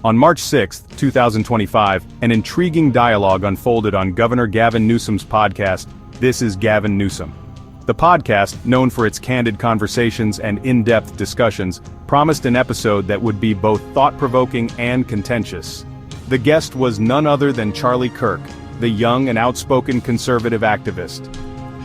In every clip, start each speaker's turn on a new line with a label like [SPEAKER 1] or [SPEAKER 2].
[SPEAKER 1] On March 6, 2025, an intriguing dialogue unfolded on Governor Gavin Newsom's podcast, This is Gavin Newsom. The podcast, known for its candid conversations and in-depth discussions, promised an episode that would be both thought-provoking and contentious. The guest was none other than Charlie Kirk, the young and outspoken conservative activist.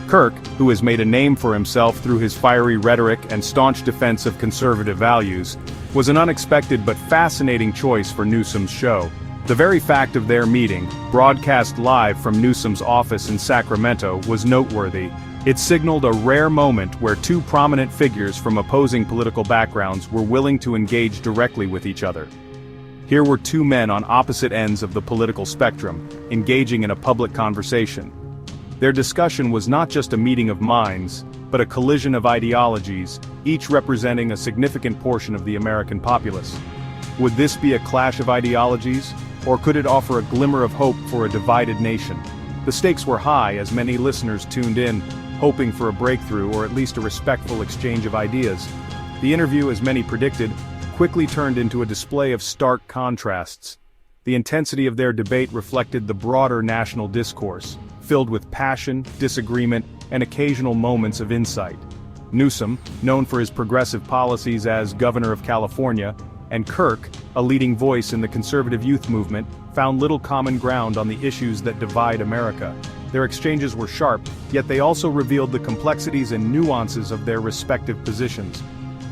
[SPEAKER 1] Kirk, who has made a name for himself through his fiery rhetoric and staunch defense of conservative values, was an unexpected but fascinating choice for Newsom's show. The very fact of their meeting, broadcast live from Newsom's office in Sacramento, was noteworthy. It signaled a rare moment where two prominent figures from opposing political backgrounds were willing to engage directly with each other. Here were two men on opposite ends of the political spectrum, engaging in a public conversation. Their discussion was not just a meeting of minds, but a collision of ideologies, each representing a significant portion of the American populace. Would this be a clash of ideologies, or could it offer a glimmer of hope for a divided nation? The stakes were high as many listeners tuned in, hoping for a breakthrough or at least a respectful exchange of ideas. The interview, as many predicted, quickly turned into a display of stark contrasts. The intensity of their debate reflected the broader national discourse, filled with passion, disagreement, and occasional moments of insight. Newsom, known for his progressive policies as Governor of California, and Kirk, a leading voice in the conservative youth movement, found little common ground on the issues that divide America. Their exchanges were sharp, yet they also revealed the complexities and nuances of their respective positions.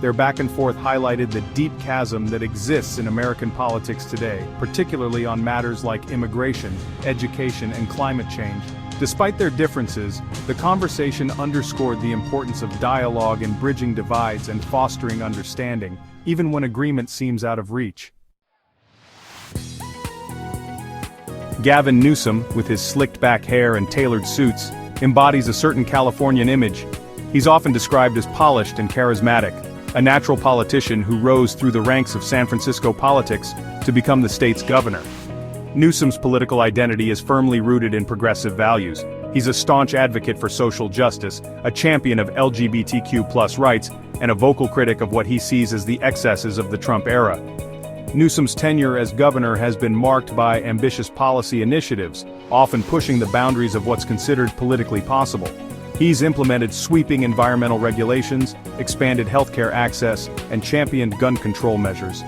[SPEAKER 1] Their back and forth highlighted the deep chasm that exists in American politics today, particularly on matters like immigration, education, and climate change. Despite their differences, the conversation underscored the importance of dialogue in bridging divides and fostering understanding, even when agreement seems out of reach. Gavin Newsom, with his slicked-back hair and tailored suits, embodies a certain Californian image. He's often described as polished and charismatic, a natural politician who rose through the ranks of San Francisco politics to become the state's governor. Newsom's political identity is firmly rooted in progressive values. He's a staunch advocate for social justice, a champion of LGBTQ+ rights, and a vocal critic of what he sees as the excesses of the Trump era. Newsom's tenure as governor has been marked by ambitious policy initiatives, often pushing the boundaries of what's considered politically possible. He's implemented sweeping environmental regulations, expanded healthcare access, and championed gun control measures.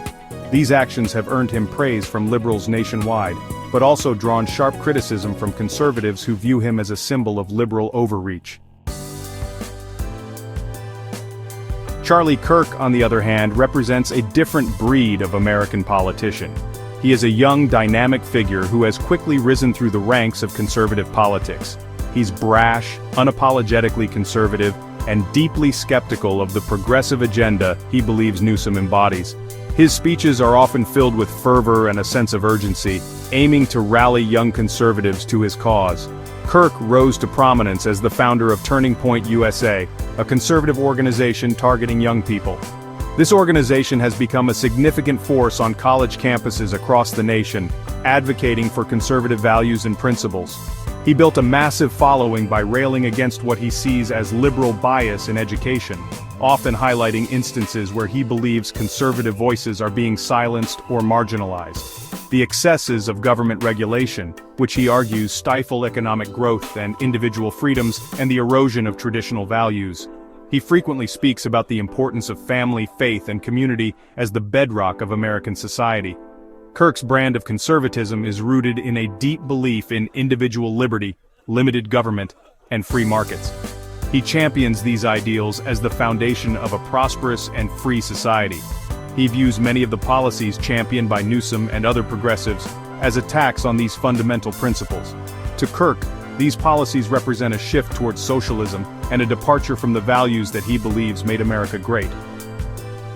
[SPEAKER 1] These actions have earned him praise from liberals nationwide, but also drawn sharp criticism from conservatives who view him as a symbol of liberal overreach. Charlie Kirk, on the other hand, represents a different breed of American politician. He is a young, dynamic figure who has quickly risen through the ranks of conservative politics. He's brash, unapologetically conservative, and deeply skeptical of the progressive agenda he believes Newsom embodies. His speeches are often filled with fervor and a sense of urgency, aiming to rally young conservatives to his cause. Kirk rose to prominence as the founder of Turning Point USA, a conservative organization targeting young people. This organization has become a significant force on college campuses across the nation, advocating for conservative values and principles. He built a massive following by railing against what he sees as liberal bias in education, often highlighting instances where he believes conservative voices are being silenced or marginalized. The excesses of government regulation, which he argues stifle economic growth and individual freedoms, and the erosion of traditional values. He frequently speaks about the importance of family, faith, and community as the bedrock of American society. Kirk's brand of conservatism is rooted in a deep belief in individual liberty, limited government, and free markets. He champions these ideals as the foundation of a prosperous and free society. He views many of the policies championed by Newsom and other progressives as attacks on these fundamental principles. To Kirk, these policies represent a shift towards socialism and a departure from the values that he believes made America great.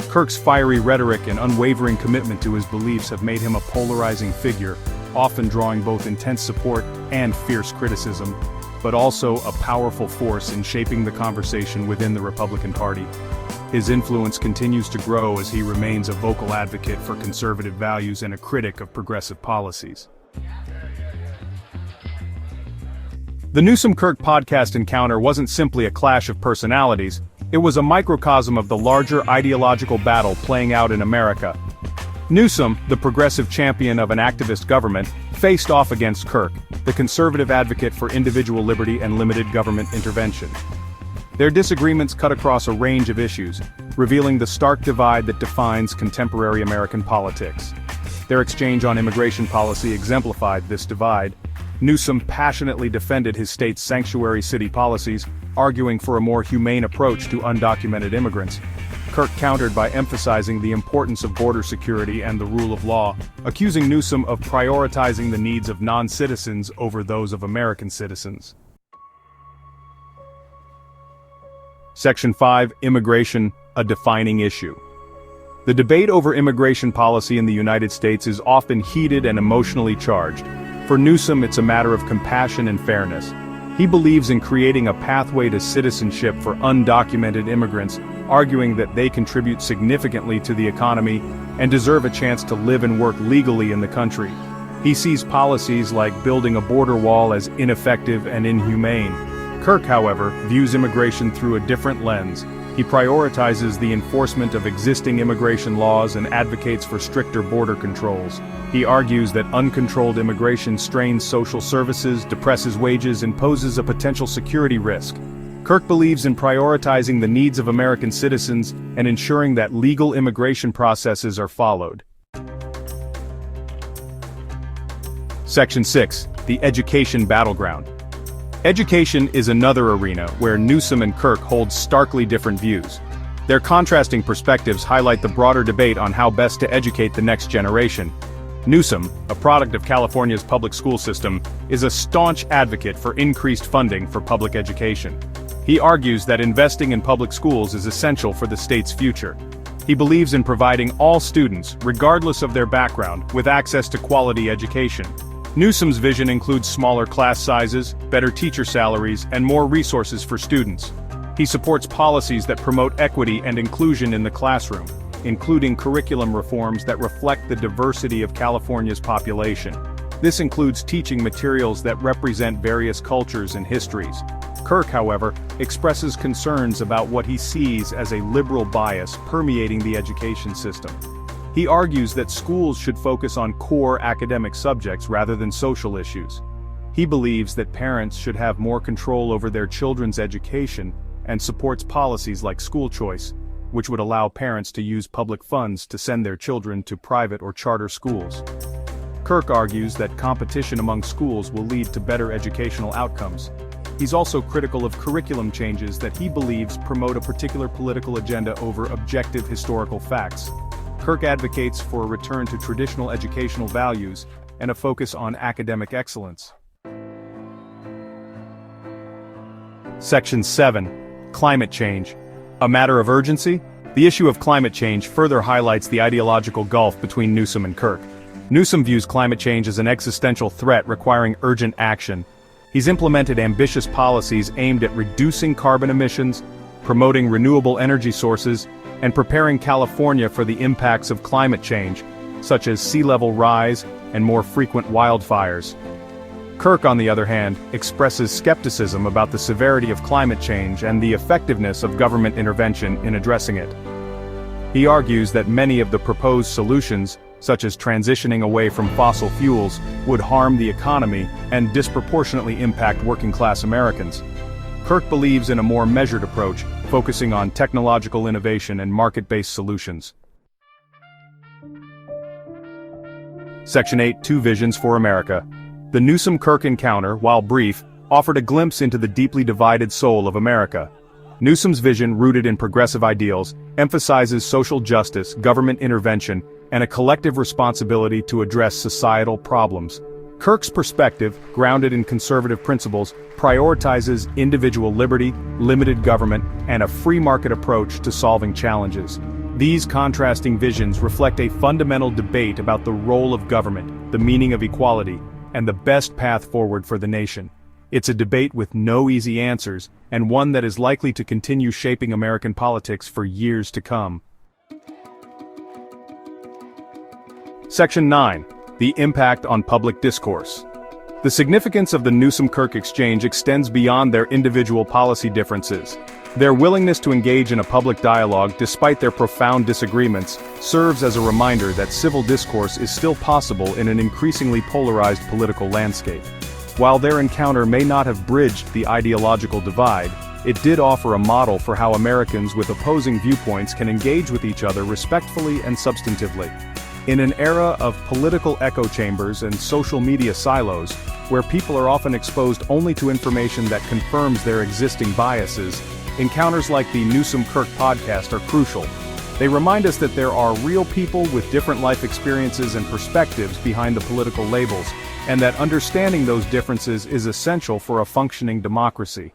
[SPEAKER 1] Kirk's fiery rhetoric and unwavering commitment to his beliefs have made him a polarizing figure, often drawing both intense support and fierce criticism, but also a powerful force in shaping the conversation within the Republican Party. His influence continues to grow as he remains a vocal advocate for conservative values and a critic of progressive policies. The Newsom-Kirk podcast encounter wasn't simply a clash of personalities, it was a microcosm of the larger ideological battle playing out in America. Newsom, the progressive champion of an activist government, faced off against Kirk, the conservative advocate for individual liberty and limited government intervention. Their disagreements cut across a range of issues, revealing the stark divide that defines contemporary American politics. Their exchange on immigration policy exemplified this divide. Newsom passionately defended his state's sanctuary city policies, arguing for a more humane approach to undocumented immigrants. Kirk countered by emphasizing the importance of border security and the rule of law, accusing Newsom of prioritizing the needs of non-citizens over those of American citizens. Section 5, Immigration, a defining issue. The debate over immigration policy in the United States is often heated and emotionally charged. For Newsom, it's a matter of compassion and fairness. He believes in creating a pathway to citizenship for undocumented immigrants, arguing that they contribute significantly to the economy and deserve a chance to live and work legally in the country. He sees policies like building a border wall as ineffective and inhumane. Kirk, however, views immigration through a different lens. He prioritizes the enforcement of existing immigration laws and advocates for stricter border controls. He argues that uncontrolled immigration strains social services, depresses wages, and poses a potential security risk. Kirk believes in prioritizing the needs of American citizens and ensuring that legal immigration processes are followed. Section 6, the education battleground. Education is another arena where Newsom and Kirk hold starkly different views. Their contrasting perspectives highlight the broader debate on how best to educate the next generation. Newsom, a product of California's public school system, is a staunch advocate for increased funding for public education. He argues that investing in public schools is essential for the state's future. He believes in providing all students, regardless of their background, with access to quality education. Newsom's vision includes smaller class sizes, better teacher salaries, and more resources for students. He supports policies that promote equity and inclusion in the classroom, including curriculum reforms that reflect the diversity of California's population. This includes teaching materials that represent various cultures and histories. Kirk, however, expresses concerns about what he sees as a liberal bias permeating the education system. He argues that schools should focus on core academic subjects rather than social issues. He believes that parents should have more control over their children's education and supports policies like school choice, which would allow parents to use public funds to send their children to private or charter schools. Kirk argues that competition among schools will lead to better educational outcomes. He's also critical of curriculum changes that he believes promote a particular political agenda over objective historical facts. Kirk advocates for a return to traditional educational values and a focus on academic excellence. Section 7, Climate Change. A matter of urgency? The issue of climate change further highlights the ideological gulf between Newsom and Kirk. Newsom views climate change as an existential threat requiring urgent action. He's implemented ambitious policies aimed at reducing carbon emissions, promoting renewable energy sources, and preparing California for the impacts of climate change, such as sea level rise and more frequent wildfires. Kirk, on the other hand, expresses skepticism about the severity of climate change and the effectiveness of government intervention in addressing it. He argues that many of the proposed solutions, such as transitioning away from fossil fuels, would harm the economy and disproportionately impact working-class Americans. Kirk believes in a more measured approach, focusing on technological innovation and market-based solutions. Section 8, Two Visions for America. The Newsom-Kirk encounter, while brief, offered a glimpse into the deeply divided soul of America. Newsom's vision, rooted in progressive ideals, emphasizes social justice, government intervention, and a collective responsibility to address societal problems. Kirk's perspective, grounded in conservative principles, prioritizes individual liberty, limited government, and a free market approach to solving challenges. These contrasting visions reflect a fundamental debate about the role of government, the meaning of equality, and the best path forward for the nation. It's a debate with no easy answers, and one that is likely to continue shaping American politics for years to come. Section 9. The impact on public discourse. The significance of the Newsom-Kirk exchange extends beyond their individual policy differences. Their willingness to engage in a public dialogue despite their profound disagreements serves as a reminder that civil discourse is still possible in an increasingly polarized political landscape. While their encounter may not have bridged the ideological divide, it did offer a model for how Americans with opposing viewpoints can engage with each other respectfully and substantively. In an era of political echo chambers and social media silos, where people are often exposed only to information that confirms their existing biases, encounters like the Newsom-Kirk podcast are crucial. They remind us that there are real people with different life experiences and perspectives behind the political labels, and that understanding those differences is essential for a functioning democracy.